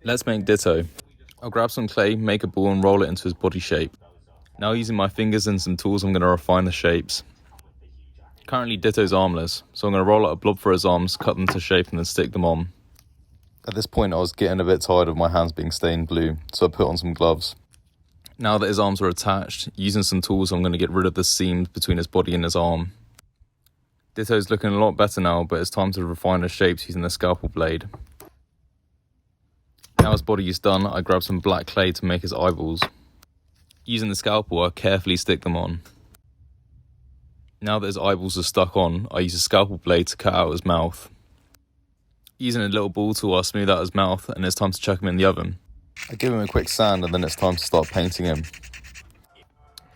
Let's make Ditto. I'll grab some clay, make a ball and roll it into his body shape. Now using my fingers and some tools, I'm going to refine the shapes. Currently Ditto's armless, so I'm going to roll out a blob for his arms, cut them to shape and then stick them on. At this point I was getting a bit tired of my hands being stained blue, so I put on some gloves. Now that his arms are attached, using some tools I'm going to get rid of the seams between his body and his arm. Ditto's looking a lot better now, but it's time to refine his shapes using the scalpel blade. Now his body is done, I grab some black clay to make his eyeballs. Using the scalpel, I carefully stick them on. Now that his eyeballs are stuck on, I use a scalpel blade to cut out his mouth. Using a little ball tool, I smooth out his mouth and it's time to chuck him in the oven. I give him a quick sand and then it's time to start painting him.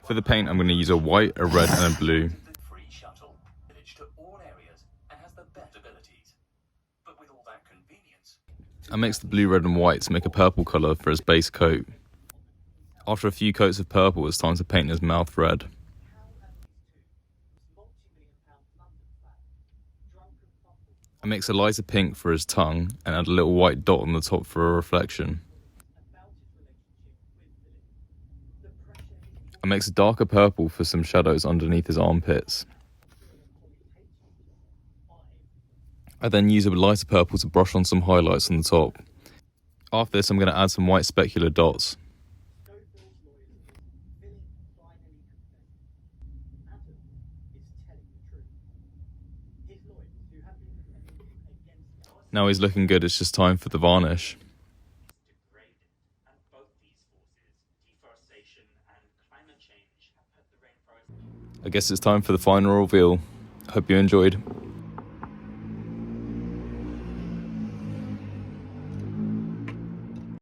For the paint, I'm going to use a white, a red and a blue. I mix the blue, red and white to make a purple colour for his base coat. After a few coats of purple, it's time to paint his mouth red. I mix a lighter pink for his tongue and add a little white dot on the top for a reflection. I mix a darker purple for some shadows underneath his armpits. I then use a lighter purple to brush on some highlights on the top. After this, I'm going to add some white specular dots. Now he's looking good, it's just time for the varnish. I guess it's time for the final reveal. Hope you enjoyed.